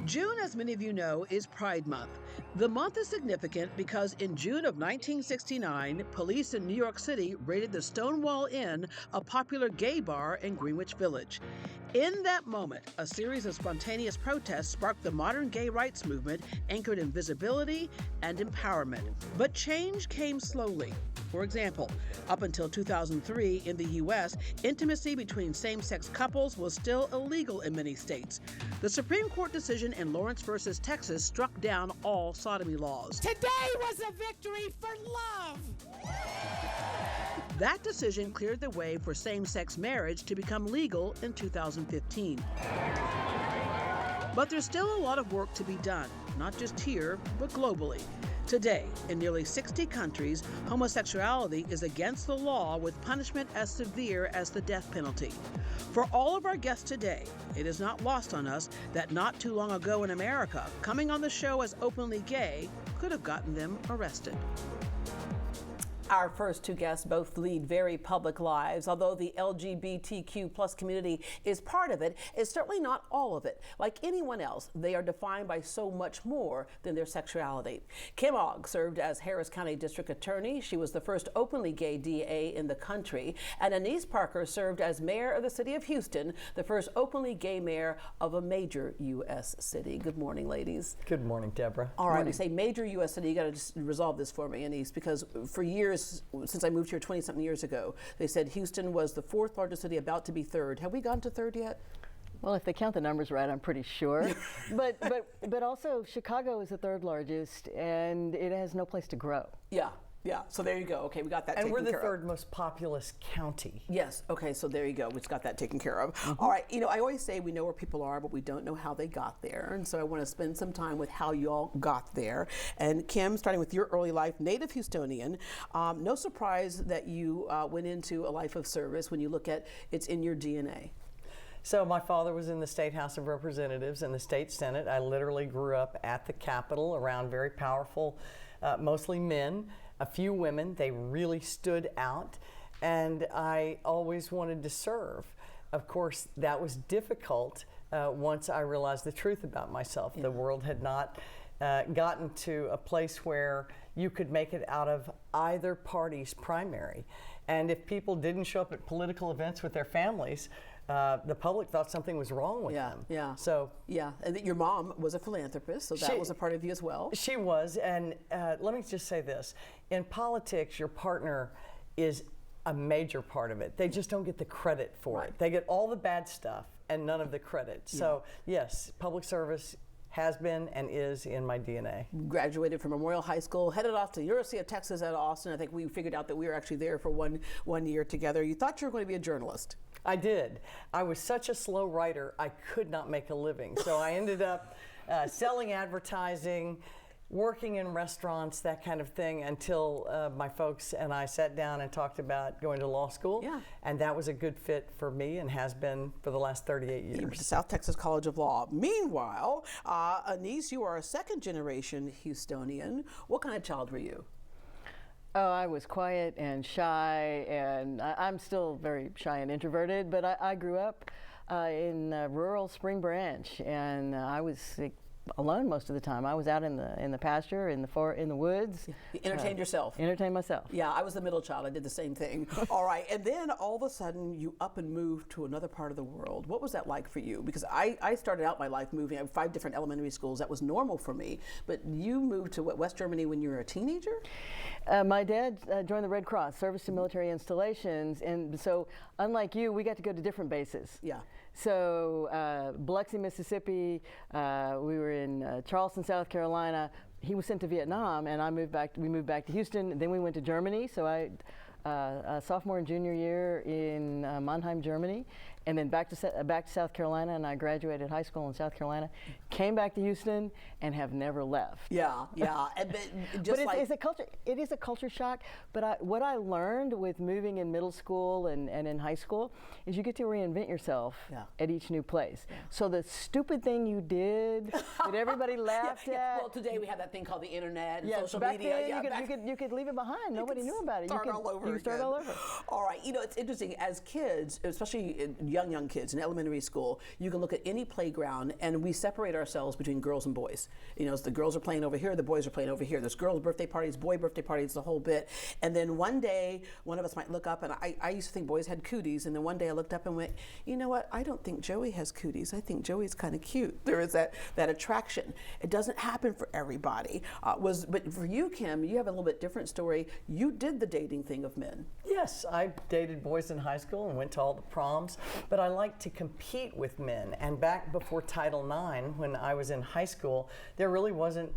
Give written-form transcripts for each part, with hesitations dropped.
June, as many of you know, is Pride Month. The month is significant because in June of 1969, police in New York City raided the Stonewall Inn, a popular gay bar in Greenwich Village. In that moment, a series of spontaneous protests sparked the modern gay rights movement, anchored in visibility and empowerment. But change came slowly. For example, up until 2003 in the U.S., intimacy between same-sex couples was still illegal in many states. The Supreme Court decision in Lawrence versus Texas struck down all sodomy laws. Today was a victory for love! That decision cleared the way for same-sex marriage to become legal in 2015. But there's still a lot of work to be done, not just here, but globally. Today, in nearly 60 countries, homosexuality is against the law with punishment as severe as the death penalty. For all of our guests today, it is not lost on us that not too long ago in America, coming on the show as openly gay could have gotten them arrested. Our first two guests both lead very public lives. Although the LGBTQ plus community is part of it, it's certainly not all of it. Like anyone else, they are defined by so much more than their sexuality. Kim Ogg served as Harris County District Attorney. She was the first openly gay DA in the country. And Annise Parker served as mayor of the city of Houston, the first openly gay mayor of a major U.S. city. Good morning, ladies. Good morning, Deborah. All right, you say major U.S. city, you got to just resolve this for me, Annise, because for years, since I moved here 20-something years ago, they said Houston was the fourth largest city, about to be third. Have we gone to third yet? Well, if they count the numbers right, I'm pretty sure. but also Chicago is the third largest, and it has no place to grow. Yeah. So there you go. Okay, we got that taken care of. And we're the third most populous county. Yes. Okay, so there you go. We just got that taken care of. Mm-hmm. All right. I always say we know where people are, but we don't know how they got there. And so I want to spend some time with how you all got there. And Kim, starting with your early life, native Houstonian, no surprise that you went into a life of service when you look at it's in your DNA. So my father was in the State House of Representatives and the State Senate. I literally grew up at the Capitol around very powerful, mostly men, a few women. They really stood out, and I always wanted to serve. Of course, that was difficult once I realized the truth about myself. Yeah. The world had not gotten to a place where you could make it out of either party's primary. And if people didn't show up at political events with their families, the public thought something was wrong with them. Yeah. So and that your mom was a philanthropist, so that was a part of you as well. She was, and let me just say this: in politics, your partner is a major part of it. They just don't get the credit for it. They get all the bad stuff and none of the credit. So yes, public service has been and is in my DNA. Graduated from Memorial High School, headed off to the University of Texas at Austin. I think we figured out that we were actually there for one year together. You thought you were going to be a journalist. I did. I was such a slow writer, I could not make a living. So I ended up selling advertising, working in restaurants, that kind of thing, until my folks and I sat down and talked about going to law school. Yeah. And that was a good fit for me and has been for the last 38 years. You went to South Texas College of Law. Meanwhile, Annise, you are a second-generation Houstonian. What kind of child were you? Oh, I was quiet and shy, and I'm still very shy and introverted, but I grew up in rural Spring Branch, and I was alone most of the time. I was out in the pasture, in the woods. You entertained yourself. Entertained myself. Yeah, I was the middle child. I did the same thing. All right, and then all of a sudden you up and moved to another part of the world. What was that like for you? Because I started out my life moving. I had 5 different elementary schools. That was normal for me. But you moved to West Germany when you were a teenager? My dad joined the Red Cross, service to military installations, and so unlike you, we got to go to different bases. Yeah. So Biloxi, Mississippi, we were in Charleston, South Carolina. He was sent to Vietnam, and we moved back to Houston, and then we went to Germany. So I sophomore and junior year in Mannheim, Germany, and then back to South Carolina, and I graduated high school in South Carolina, came back to Houston, and have never left. Yeah. And it is a culture shock, but what I learned with moving in middle school and in high school is you get to reinvent yourself at each new place. Yeah. So the stupid thing you did that everybody laughed at. Well, today we have that thing called the internet and social back media. Then you could leave it behind. Nobody knew about it. You could start all over. All right. It's interesting as kids, especially young kids in elementary school, you can look at any playground and we separate ourselves between girls and boys. You know, the girls are playing over here, the boys are playing over here. There's girls' birthday parties, boy birthday parties, the whole bit. And then one day, one of us might look up, and I used to think boys had cooties, and then one day I looked up and went, you know what, I don't think Joey has cooties. I think Joey's kind of cute. There is that attraction. It doesn't happen for everybody. But for you, Kim, you have a little bit different story. You did the dating thing of men. Yes, I dated boys in high school and went to all the proms, but I like to compete with men. And back before Title IX, when I was in high school, there really wasn't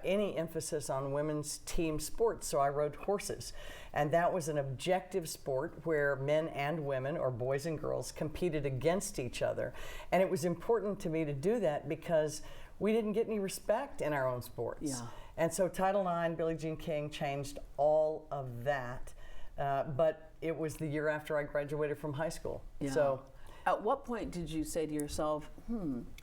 any emphasis on women's team sports, so I rode horses. And that was an objective sport where men and women, or boys and girls, competed against each other. And it was important to me to do that because we didn't get any respect in our own sports. Yeah. And so Title IX, Billie Jean King changed all of that. But it was the year after I graduated from high school. Yeah. So, at what point did you say to yourself,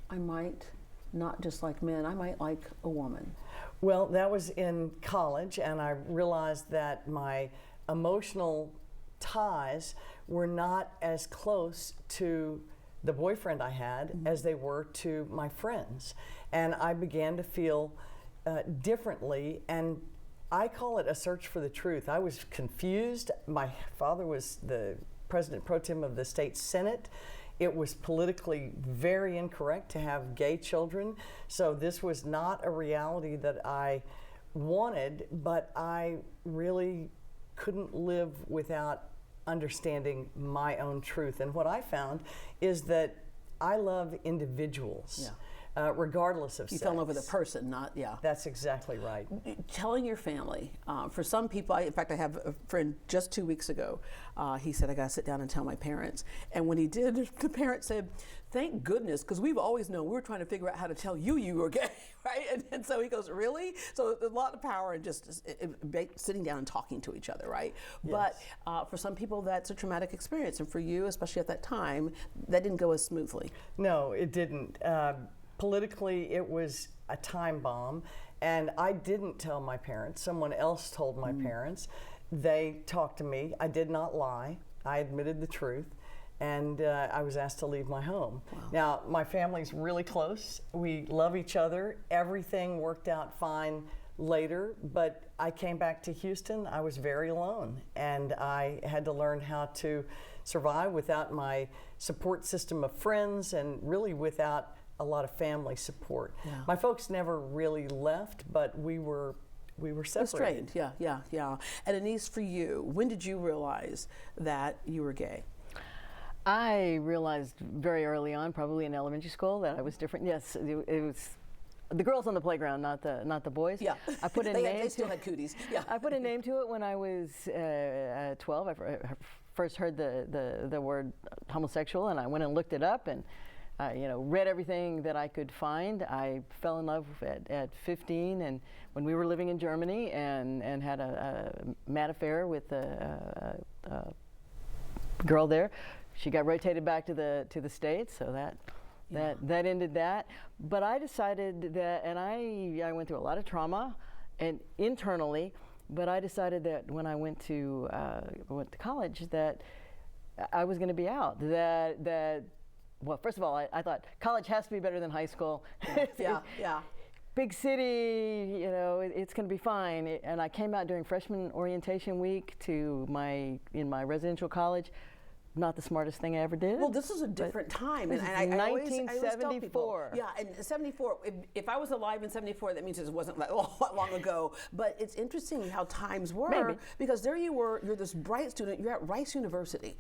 I might not just like men, I might like a woman? well, that was in college, and I realized that my emotional ties were not as close to the boyfriend I had as they were to my friends. And I began to feel differently, and I call it a search for the truth. I was confused. My father was the president pro tem of the state senate. It was politically very incorrect to have gay children, so this was not a reality that I wanted, but I really couldn't live without understanding my own truth. And what I found is that I love individuals. Regardless of sex. You fell in love with a person, not, That's exactly right. Telling your family. For some people, in fact, I have a friend just 2 weeks ago, he said, I got to sit down and tell my parents. And when he did, the parents said, thank goodness, because we've always known, we were trying to figure out how to tell you were gay, right? And so he goes, really? So there's a lot of power in just sitting down and talking to each other, right? Yes. But for some people, that's a traumatic experience. And for you, especially at that time, that didn't go as smoothly. No, it didn't. Politically, it was a time bomb, and I didn't tell my parents. Someone else told my parents. They talked to me. I did not lie. I admitted the truth, and I was asked to leave my home. Wow. Now, my family's really close. We love each other. Everything worked out fine later, but I came back to Houston. I was very alone, and I had to learn how to survive without my support system of friends, and really without a lot of family support. Yeah. My folks never really left, but we were separated. Yeah. And Annise, for you, when did you realize that you were gay? I realized very early on, probably in elementary school, that I was different. Yes, it was the girls on the playground, not the boys. Yeah. I put a they name. still had cooties. Yeah. I put a name to it when I was 12. I first heard the word homosexual, and I went and looked it up, and read everything that I could find. I fell in love at 15, and when we were living in Germany, and had a mad affair with a girl there. She got rotated back to the States, so that ended that. But I decided that, and I went through a lot of trauma, and internally. But I decided that when I went to college, that I was going to be out. Well, first of all, I thought college has to be better than high school. Yeah. Big city, it's going to be fine. And I came out during freshman orientation week in my residential college. Not the smartest thing I ever did. Well, this was a different time. This and is I always tell people, 1974. Yeah, and 74, if I was alive in 74, that means it wasn't like long ago. But it's interesting how times were. Maybe. Because there you were, you're this bright student, you're at Rice University,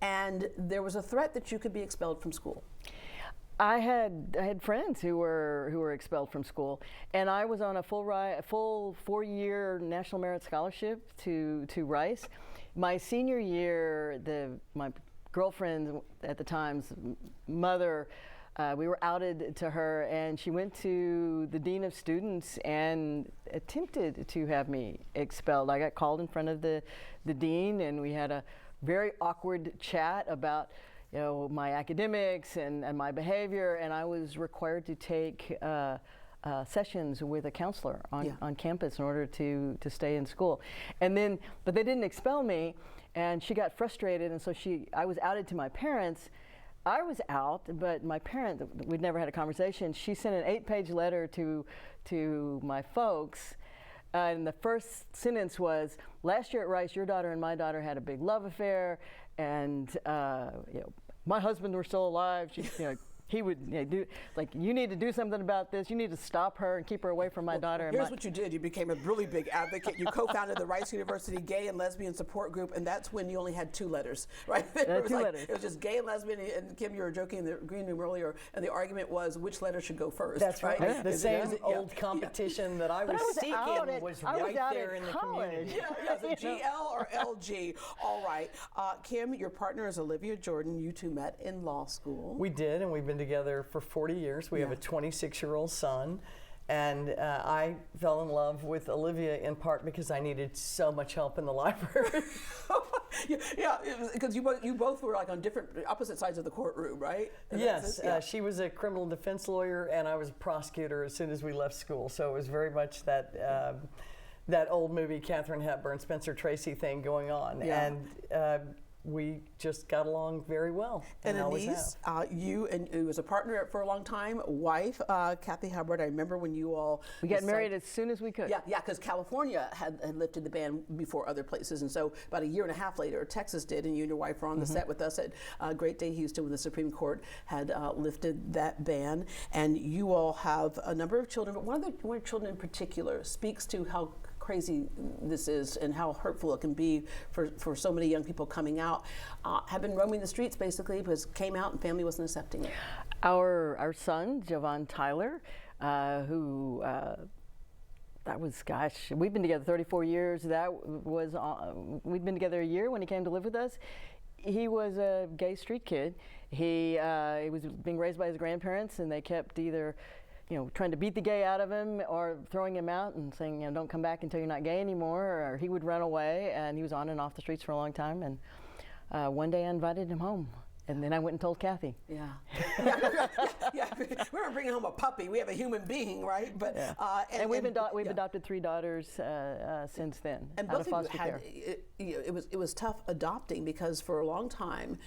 and there was a threat that you could be expelled from school. I had friends who were expelled from school, and I was on a full 4-year National Merit Scholarship to Rice. My senior year, my girlfriend at the time's mother, we were outed to her, and she went to the dean of students and attempted to have me expelled. I got called in front of the dean, and we had a very awkward chat about my academics and my behavior, and I was required to take sessions with a counselor on campus in order to stay in school. But they didn't expel me, and she got frustrated, and so I was outed to my parents, I was out, but my parent, we'd never had a conversation. She sent an 8-page letter to my folks. And the first sentence was, last year at Rice, your daughter and my daughter had a big love affair, and my husband were still alive. She, he would do, like, you need to do something about this. You need to stop her and keep her away from my daughter. Here's what you did. You became a really big advocate. You co-founded the Rice University Gay and Lesbian Support Group, and that's when you only had 2 letters, right? It was just gay and lesbian, and Kim, you were joking in the green room earlier, and the argument was which letter should go first. That's right. Yeah. The same old competition that I was seeking was right there in the community. Is it GL or LG? All right. Kim, your partner is Olivia Jordan. You two met in law school. We did, and we've been together for 40 years. We have a 26-year-old son. And I fell in love with Olivia in part because I needed so much help in the library. Yeah, because you both were like on different, opposite sides of the courtroom, right? Yes, she was a criminal defense lawyer, and I was a prosecutor as soon as we left school. So it was very much that that old movie Katharine Hepburn, Spencer Tracy thing going on, and we just got along very well. And Annise, you was a partner for a long time, wife, Kathy Hubbard. I remember when you all... We got married as soon as we could. Yeah, because California had lifted the ban before other places. And so about a year and a half later, Texas did, and you and your wife were on the set with us at Great Day Houston when the Supreme Court had lifted that ban. And you all have a number of children, but one of the children in particular speaks to how crazy this is and how hurtful it can be for so many young people coming out, have been roaming the streets basically because came out and family wasn't accepting it. Our son, Javon Tyler, who that was, gosh, we've been together 34 years. That was, we'd been together a year when he came to live with us. He was a gay street kid. He was being raised by his grandparents, and they kept either trying to beat the gay out of him or throwing him out and saying, don't come back until you're not gay anymore, or he would run away, and he was on and off the streets for a long time. And one day I invited him home, and then I went and told Kathy. Yeah. We were bringing home a puppy. We have a human being, right? But and we've adopted 3 daughters since then. And both of you had it was tough adopting because for a long time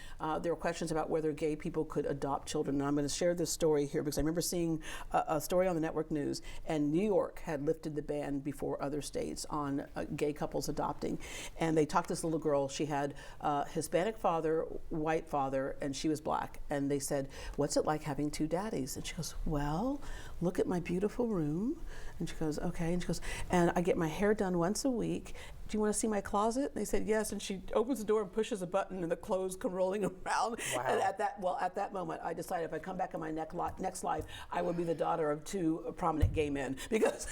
there were questions about whether gay people could adopt children. And I'm going to share this story here because I remember seeing a story on the network news, and New York had lifted the ban before other states on gay couples adopting. And they talked to this little girl. She had a Hispanic father, white father, and she was black. And they said, "What's it like having 2 daddies?" And she goes, "Well, look at my beautiful room." And she goes, "Okay." And she goes, "And I get my hair done once a week. Do you want to see my closet?" And they said, "Yes." And she opens the door and pushes a button, and the clothes come rolling around. Wow. And at that moment, I decided if I come back in my next life, I would be the daughter of 2 prominent gay men, because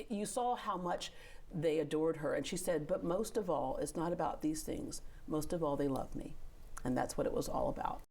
you saw how much they adored her. And she said, "But most of all, it's not about these things. Most of all, they love me." And that's what it was all about.